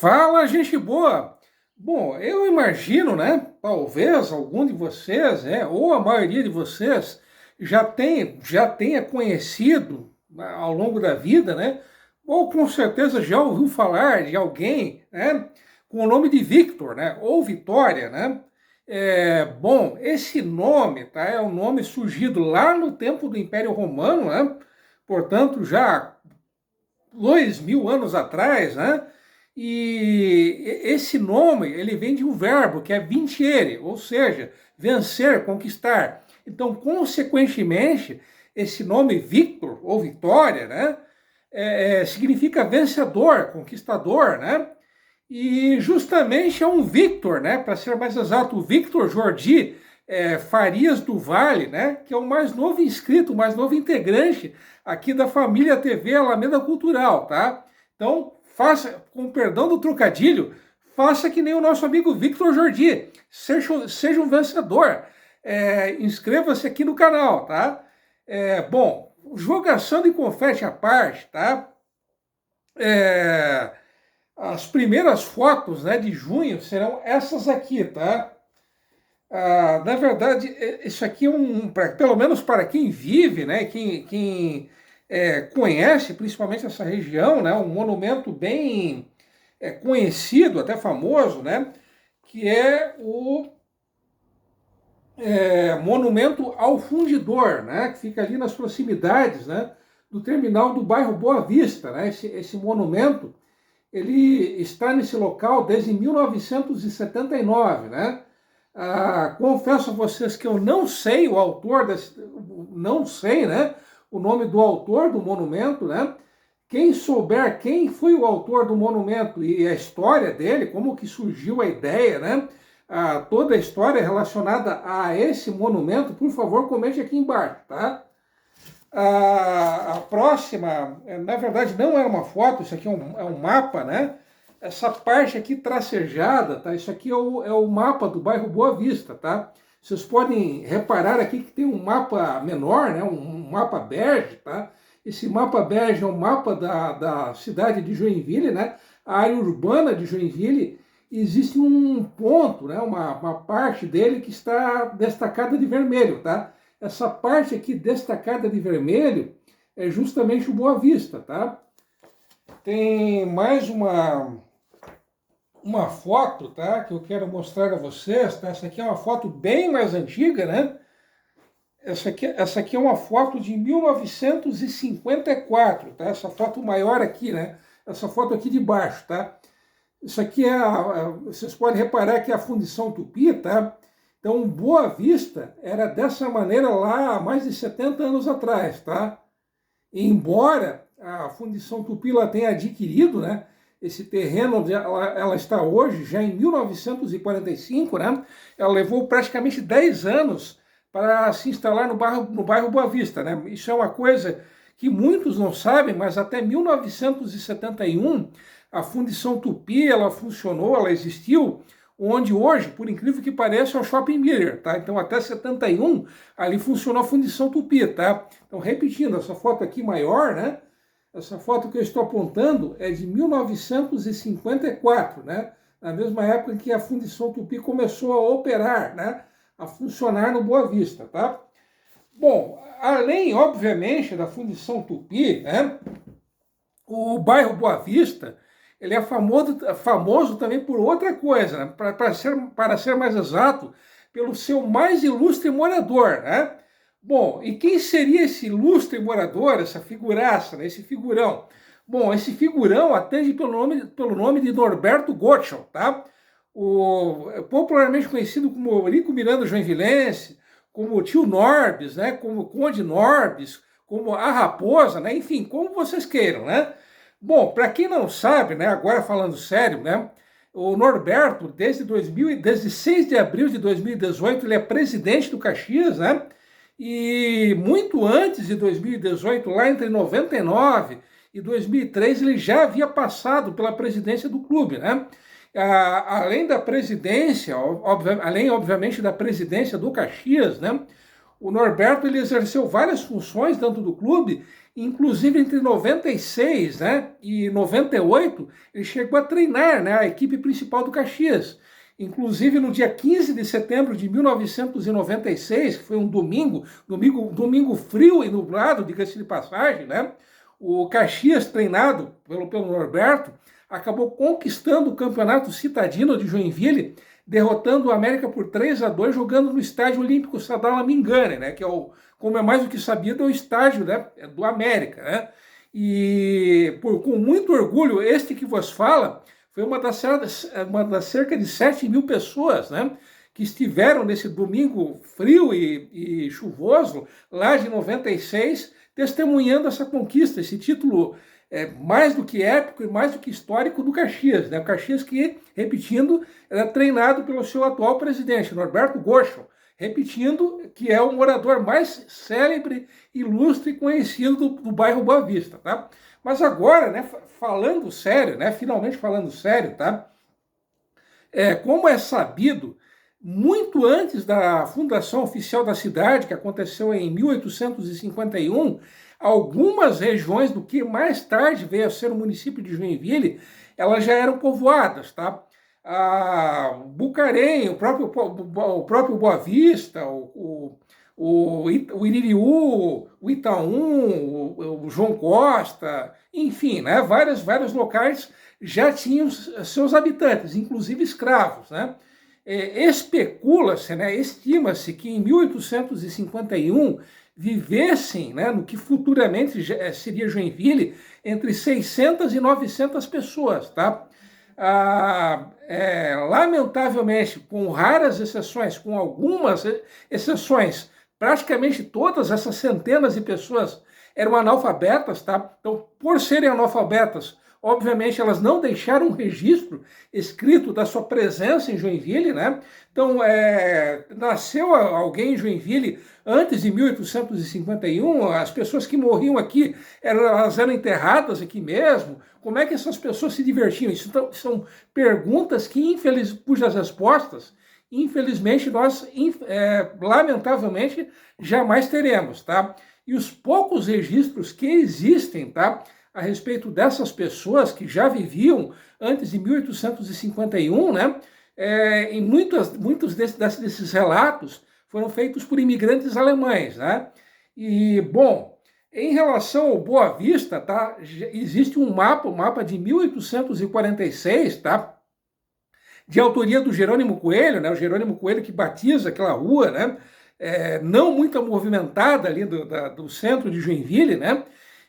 Fala, gente boa! Bom, eu imagino, né? Talvez algum de vocês, ou a maioria de vocês, já tenha conhecido ao longo da vida, né? Ou com certeza já ouviu falar de alguém, né? Com o nome de Victor, né? Ou Vitória, né? Bom, esse nome, tá? É um nome surgido lá no tempo do Império Romano, né? Portanto, já 2000 anos atrás, né? E esse nome, ele vem de um verbo que é vincere, ou seja, vencer, conquistar. Então, consequentemente, esse nome Victor, ou Vitória, né? Significa vencedor, conquistador, né? E justamente é um Victor, né? Para ser mais exato, o Victor Jordi Farias do Vale, né? Que é o mais novo inscrito, o mais novo integrante aqui da família TV Alameda Cultural, tá? Então, faça, com perdão do trocadilho, faça que nem o nosso amigo Victor Jordi, seja um vencedor. Inscreva-se aqui no canal, tá? Bom, jogação de confete à parte, tá? As primeiras fotos, né, de junho serão essas aqui, tá? Na verdade, isso aqui pelo menos para quem vive, né, quem conhece principalmente essa região, né, um monumento bem conhecido, até famoso, né, que é o Monumento ao Fundidor, né, que fica ali nas proximidades, né, do terminal do bairro Boa Vista, né, esse monumento, ele está nesse local desde 1979, né? Confesso a vocês que eu não sei o autor não sei, né, o nome do autor do monumento, né? Quem souber quem foi o autor do monumento e a história dele, como que surgiu a ideia, né? Toda a história relacionada a esse monumento, por favor, comente aqui embaixo, tá? A próxima, na verdade, não é uma foto, isso aqui é um mapa, né? Essa parte aqui tracejada, tá? Isso aqui é o mapa do bairro Boa Vista, tá? Vocês podem reparar aqui que tem um mapa menor, né? Um mapa bege, tá? Esse mapa bege é o mapa da cidade de Joinville, né? A área urbana de Joinville. Existe um ponto, né? Uma parte dele que está destacada de vermelho, tá? Essa parte aqui destacada de vermelho é justamente o Boa Vista, tá? Tem mais uma foto, tá? Que eu quero mostrar a vocês, tá? Essa aqui é uma foto bem mais antiga, né? Essa aqui é uma foto de 1954, tá? Essa foto maior aqui, né? Essa foto aqui de baixo, tá? Isso aqui vocês podem reparar que é a fundição Tupi, tá? Então, Boa Vista era dessa maneira lá há mais de 70 anos atrás, tá? E embora a fundição Tupi lá tenha adquirido, né, esse terreno onde ela está hoje, já em 1945, né? Ela levou praticamente 10 anos para se instalar no bairro Boa Vista, né? Isso é uma coisa que muitos não sabem, mas até 1971 a fundição Tupi, ela funcionou, ela existiu, onde hoje, por incrível que pareça, é o Shopping Miller, tá? Então, até 71, ali funcionou a fundição Tupi, tá? Então, repetindo, essa foto aqui maior, né? Essa foto que eu estou apontando é de 1954, né? Na mesma época em que a fundição Tupi começou a operar, né? A funcionar no Boa Vista, tá? Bom, além, obviamente, da fundição Tupi, né? O bairro Boa Vista, ele é famoso também por outra coisa, né? Para ser mais exato, pelo seu mais ilustre morador, né? Bom, e quem seria esse ilustre morador, essa figuraça, né? Esse figurão? Bom, esse figurão atende pelo nome de Norberto Gottschall, tá? Popularmente conhecido como Eurico Miranda Joinvilense, como o tio Norbis, né? Como o Conde Norbis, como a Raposa, né? Enfim, como vocês queiram, né? Bom, para quem não sabe, né, agora falando sério, né, o Norberto, desde 6 de abril de 2018, ele é presidente do Caxias, né, e muito antes de 2018, lá entre 99 e 2003, ele já havia passado pela presidência do clube, né. Além da presidência, além, obviamente, da presidência do Caxias, né, O Norberto ele exerceu várias funções dentro do clube, inclusive entre 96, né, e 98, ele chegou a treinar, né, a equipe principal do Caxias. Inclusive no dia 15 de setembro de 1996, que foi um domingo frio e nublado, diga-se de passagem, né, o Caxias, treinado pelo Norberto, acabou conquistando o campeonato citadino de Joinville, derrotando o América por 3-2, jogando no Estádio Olímpico Sadala Mingane, né, que é como é mais do que sabido, é o estádio, né, do América, né? E com muito orgulho, este que vos fala foi uma das cerca de 7.000 pessoas, né, que estiveram nesse domingo frio e chuvoso, lá de 96, testemunhando essa conquista, esse título mais do que épico e mais do que histórico do Caxias, né? O Caxias que, repetindo, era treinado pelo seu atual presidente, Norberto Goschel, repetindo que é o morador mais célebre, ilustre e conhecido do bairro Boa Vista, tá? Mas agora, né, falando sério, né, finalmente falando sério, tá? Como é sabido, muito antes da fundação oficial da cidade, que aconteceu em 1851, algumas regiões do que mais tarde veio a ser o município de Joinville, elas já eram povoadas, tá? Bucarém, o próprio Boa Vista, o Iririú, o Itaú, o João Costa, enfim, né? Vários locais já tinham seus habitantes, inclusive escravos, né? Especula-se, né, estima-se que em 1851 vivessem, né, no que futuramente seria Joinville, entre 600 e 900 pessoas, tá? Lamentavelmente, com raras exceções, com algumas exceções, praticamente todas essas centenas de pessoas eram analfabetas, tá? Então, por serem analfabetas, obviamente, elas não deixaram um registro escrito da sua presença em Joinville, né? Então, nasceu alguém em Joinville antes de 1851, as pessoas que morriam aqui, elas eram enterradas aqui mesmo. Como é que essas pessoas se divertiam? Isso são perguntas cujas respostas, infelizmente, nós, lamentavelmente, jamais teremos, tá? E os poucos registros que existem, tá, a respeito dessas pessoas que já viviam antes de 1851, né? Em muitos desses relatos foram feitos por imigrantes alemães, né? E, bom, em relação ao Boa Vista, tá? Existe um mapa, o mapa de 1846, tá? De autoria do Jerônimo Coelho, né? O Jerônimo Coelho que batiza aquela rua, né? Não muito movimentada ali do centro de Joinville, né?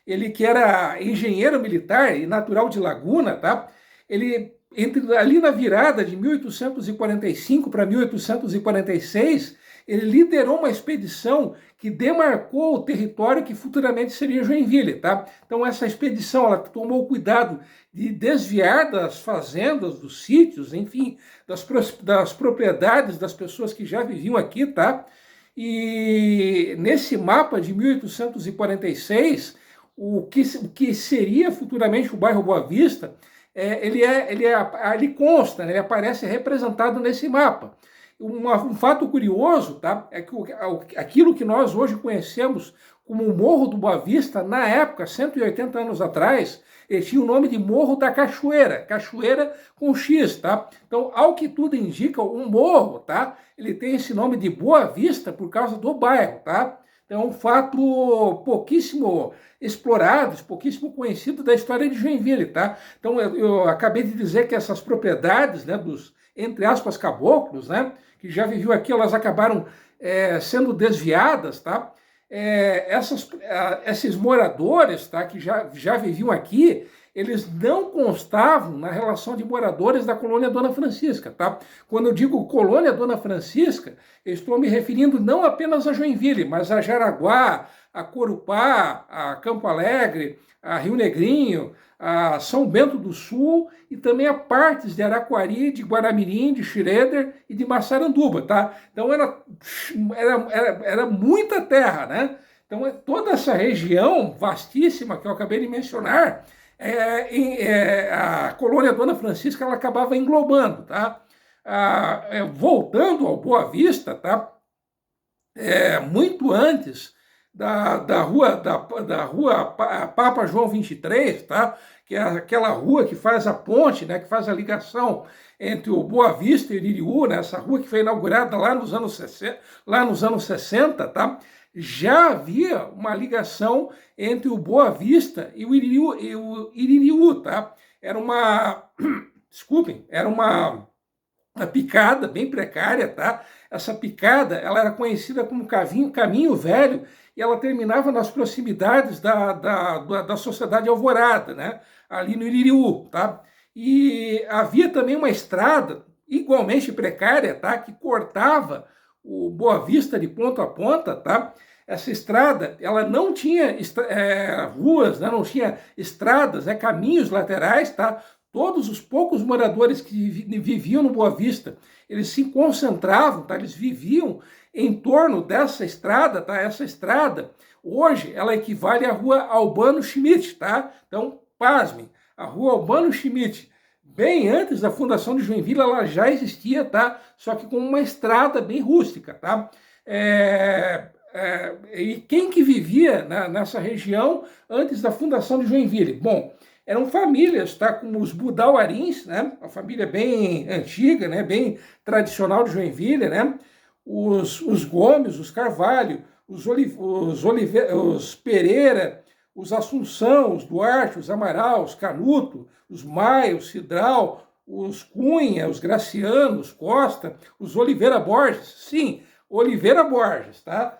Ele que era engenheiro militar e natural de Laguna, tá? Ele, ali na virada de 1845 para 1846, ele liderou uma expedição que demarcou o território que futuramente seria Joinville, tá? Então essa expedição, ela tomou cuidado de desviar das fazendas, dos sítios, enfim, das propriedades das pessoas que já viviam aqui, tá? E nesse mapa de 1846, o que seria futuramente o bairro Boa Vista, ele consta, né, ele aparece representado nesse mapa. Um fato curioso, tá, é que aquilo que nós hoje conhecemos como o Morro do Boa Vista, na época, 180 anos atrás, ele tinha o nome de Morro da Cachoeira, Cachoeira com X, tá? Então, ao que tudo indica, o morro, tá, ele tem esse nome de Boa Vista por causa do bairro, tá? Então, é um fato pouquíssimo explorado, pouquíssimo conhecido da história de Joinville, tá? Então, eu acabei de dizer que essas propriedades, né, dos, entre aspas, caboclos, né, que já viviam aqui, elas acabaram sendo desviadas, tá? Esses moradores, tá, que já viviam aqui, eles não constavam na relação de moradores da colônia Dona Francisca, tá? Quando eu digo colônia Dona Francisca, eu estou me referindo não apenas a Joinville, mas a Jaraguá, a Corupá, a Campo Alegre, a Rio Negrinho, a São Bento do Sul e também a partes de Araquari, de Guaramirim, de Schroeder e de Massaranduba, tá? Então era muita terra, né? Então toda essa região vastíssima que eu acabei de mencionar, a colônia Dona Francisca ela acabava englobando, tá? Voltando ao Boa Vista, tá? muito antes da rua Papa João 23, tá? Que é aquela rua que faz a ponte, né? Que faz a ligação entre o Boa Vista e o Iririú, né? Essa rua que foi inaugurada lá nos anos 60, tá? Já havia uma ligação entre o Boa Vista e o Iririú, tá? Era uma, desculpem, era uma picada bem precária, tá? Essa picada, ela era conhecida como caminho velho, e ela terminava nas proximidades da Sociedade Alvorada, né? Ali no Iririú, tá? E havia também uma estrada igualmente precária, tá? Que cortava o Boa Vista de ponta a ponta, tá? Essa estrada, ela não tinha ruas, né? Não tinha estradas, caminhos laterais, tá? Todos os poucos moradores que viviam no Boa Vista, eles se concentravam, tá? Eles viviam em torno dessa estrada, tá? Essa estrada, hoje, ela equivale à rua Albano Schmidt, tá? Então, pasmem, a rua Albano Schmidt, bem antes da fundação de Joinville, ela já existia, tá? Só que com uma estrada bem rústica, tá? E quem que vivia nessa região antes da fundação de Joinville? Bom, eram famílias, tá, como os Budauarins, né, uma família bem antiga, né, bem tradicional de Joinville, né, os Gomes, os Carvalho, os Pereira, os Assunção, os Duarte, os Amaral, os Canuto, os Maia, os Cidral, os Cunha, os Graciano, os Costa, os Oliveira Borges, sim, Oliveira Borges, tá?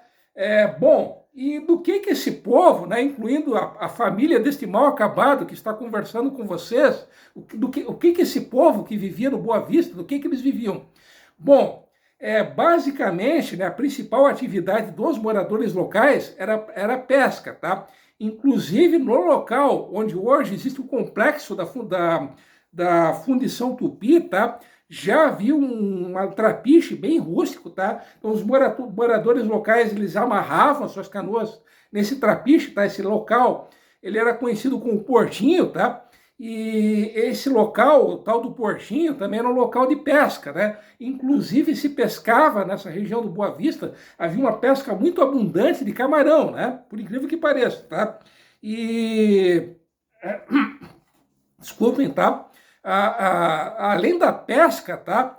Bom, e do que esse povo, né, incluindo a família deste mal acabado que está conversando com vocês, o que esse povo que vivia no Boa Vista, do que eles viviam? Bom, basicamente, né, a principal atividade dos moradores locais era a pesca, tá? Inclusive no local onde hoje existe o complexo da Fundição Tupi, tá? Já havia um trapiche bem rústico, tá? Então os moradores locais, eles amarravam as suas canoas nesse trapiche, tá? Esse local, ele era conhecido como Portinho, tá? E esse local, o tal do Portinho, também era um local de pesca, né? Inclusive se pescava nessa região do Boa Vista, havia uma pesca muito abundante de camarão, né? Por incrível que pareça, tá? E... Desculpem, tá? Além da pesca, tá?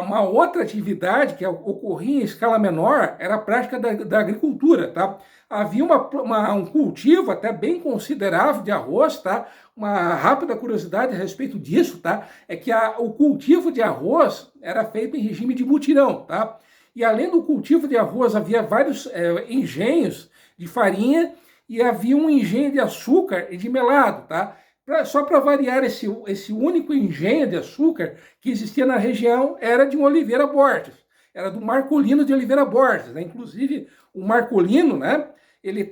Uma outra atividade que ocorria em escala menor era a prática da agricultura, tá? Havia um cultivo até bem considerável de arroz, tá? Uma rápida curiosidade a respeito disso, tá? É que o cultivo de arroz era feito em regime de mutirão, tá? E além do cultivo de arroz, havia vários engenhos de farinha e havia um engenho de açúcar e de melado, tá? Só para variar, esse único engenho de açúcar que existia na região era de um Oliveira Borges, era do Marcolino de Oliveira Borges, né? Inclusive, o Marcolino, né? Ele,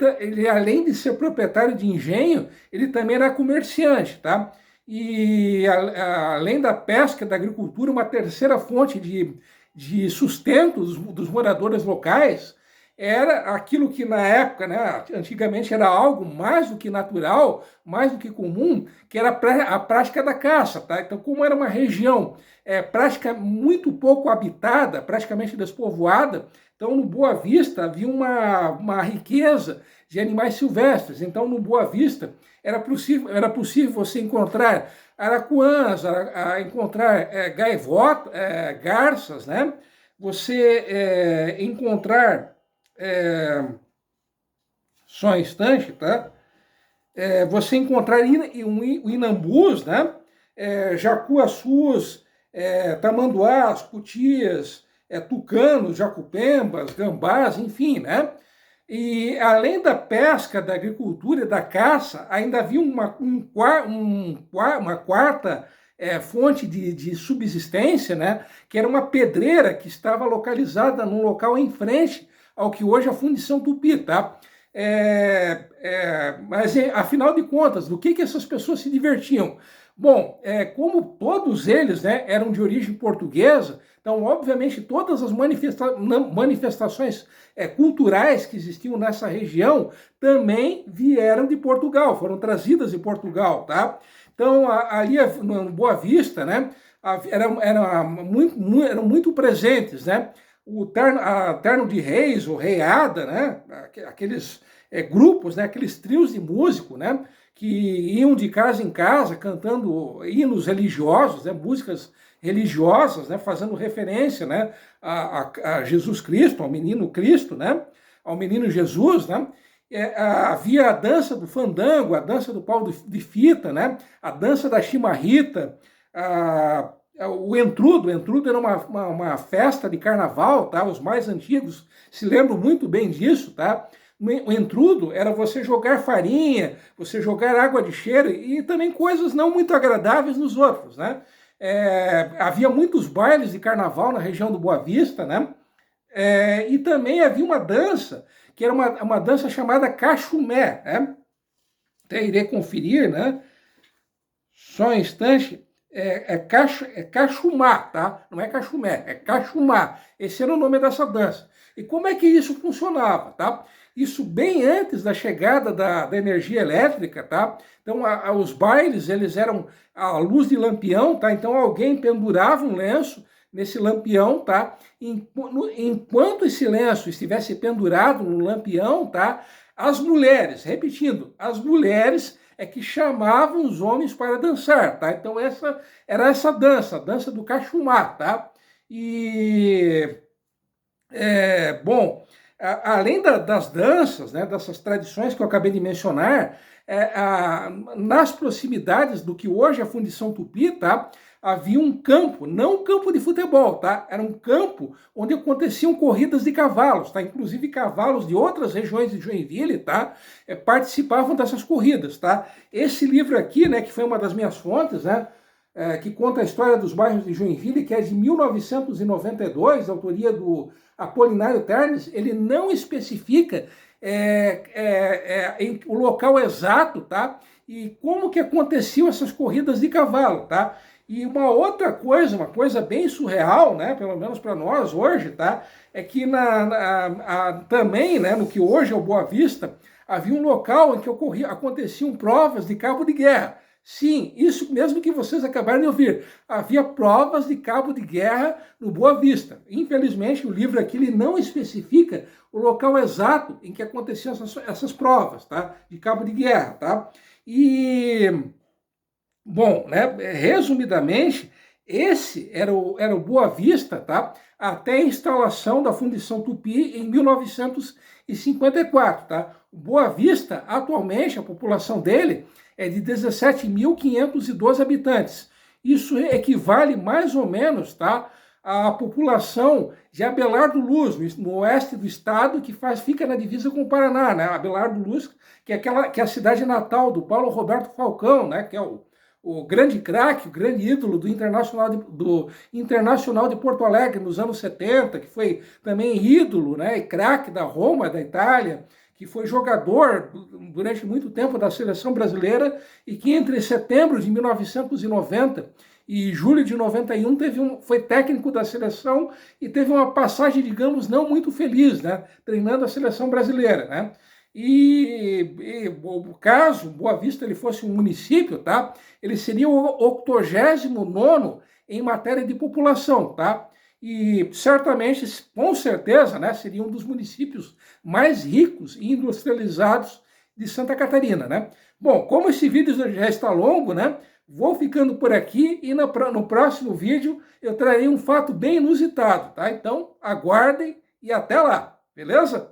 além de ser proprietário de engenho, ele também era comerciante, tá? E além da pesca, da agricultura, uma terceira fonte de sustento dos moradores locais era aquilo que na época, né, antigamente era algo mais do que natural, mais do que comum, que era a prática da caça, tá? Então, como era uma região muito pouco habitada, praticamente despovoada, então no Boa Vista havia uma riqueza de animais silvestres. Então, no Boa Vista era possível você encontrar aracuãs, encontrar garças, né? Você encontrar só um instante, tá? Você encontrar inambus, né? Jacuaçus, tamanduás, cutias, tucanos, jacupembas, gambás, enfim, né? E além da pesca, da agricultura e da caça, ainda havia uma quarta fonte de subsistência, né? Que era uma pedreira que estava localizada num local em frente ao que hoje é a Fundição Tupi, tá? Mas, afinal de contas, do que essas pessoas se divertiam? Bom, como todos eles, né, eram de origem portuguesa, então, obviamente, todas as manifestações culturais que existiam nessa região também vieram de Portugal, foram trazidas de Portugal, tá? Então, ali no Boa Vista, né, eram muito presentes, né? a Terno de Reis, ou Reiada, né? Aqueles grupos, né? Aqueles trios de músico, né? Que iam de casa em casa cantando hinos religiosos, né? Músicas religiosas, né? Fazendo referência, né? A Jesus Cristo, ao menino Cristo, né? Ao menino Jesus, né? Havia a dança do fandango, a dança do pau de fita, né? A dança da chimarrita, o entrudo era uma festa de carnaval, tá? Os mais antigos se lembram muito bem disso, tá? O entrudo era você jogar farinha, você jogar água de cheiro e também coisas não muito agradáveis nos outros, né? Havia muitos bailes de carnaval na região do Boa Vista, né? E também havia uma dança, que era uma dança chamada cachumé, né? Até irei conferir, né? Só um instante. Cachumá, tá? Não é cachumé, é cachumá. Esse era o nome dessa dança. E como é que isso funcionava, tá? Isso bem antes da chegada da energia elétrica, tá? Então, os bailes, eles eram à luz de lampião, tá? Então, alguém pendurava um lenço nesse lampião, tá? Enquanto esse lenço estivesse pendurado no lampião, tá? As mulheres, repetindo, as mulheres que chamavam os homens para dançar, tá? Então essa era essa dança, a dança do cachumá, tá? E bom, além das danças, né, dessas tradições que eu acabei de mencionar, nas proximidades do que hoje é a Fundição Tupi, tá? Havia um campo, não um campo de futebol, tá? Era um campo onde aconteciam corridas de cavalos, tá? Inclusive cavalos de outras regiões de Joinville, tá? Participavam dessas corridas, tá? Esse livro aqui, né, que foi uma das minhas fontes, né? Que conta a história dos bairros de Joinville, que é de 1992, autoria do Apolinário Ternes, ele não especifica o local exato, tá? E como que aconteciam essas corridas de cavalo, tá? E uma outra coisa, uma coisa bem surreal, né, pelo menos para nós hoje, tá, é que também, né, no que hoje é o Boa Vista, havia um local em que aconteciam provas de cabo de guerra. Sim, isso mesmo que vocês acabaram de ouvir. Havia provas de cabo de guerra no Boa Vista. Infelizmente, o livro aqui ele não especifica o local exato em que aconteciam essas provas, tá, de cabo de guerra, tá? Bom, né, resumidamente, esse era o Boa Vista, tá? Até a instalação da Fundição Tupi em 1954, tá? O Boa Vista, atualmente, a população dele é de 17.512 habitantes. Isso equivale mais ou menos, tá, à população de Abelardo Luz, no oeste do estado, que fica na divisa com o Paraná, né? Abelardo Luz, que é a cidade natal do Paulo Roberto Falcão, né? Que é o grande craque, o grande ídolo do Internacional de Porto Alegre nos anos 70, que foi também ídolo, né, e craque da Roma, da Itália, que foi jogador durante muito tempo da seleção brasileira e que entre setembro de 1990 e julho de 91 foi técnico da seleção e teve uma passagem, digamos, não muito feliz, né, treinando a seleção brasileira, né? Caso Boa Vista ele fosse um município, tá? Ele seria o 89º em matéria de população, tá? E certamente, com certeza, né, seria um dos municípios mais ricos e industrializados de Santa Catarina, né? Bom, como esse vídeo já está longo, né? Vou ficando por aqui e no próximo vídeo eu trarei um fato bem inusitado, tá? Então, aguardem e até lá, beleza?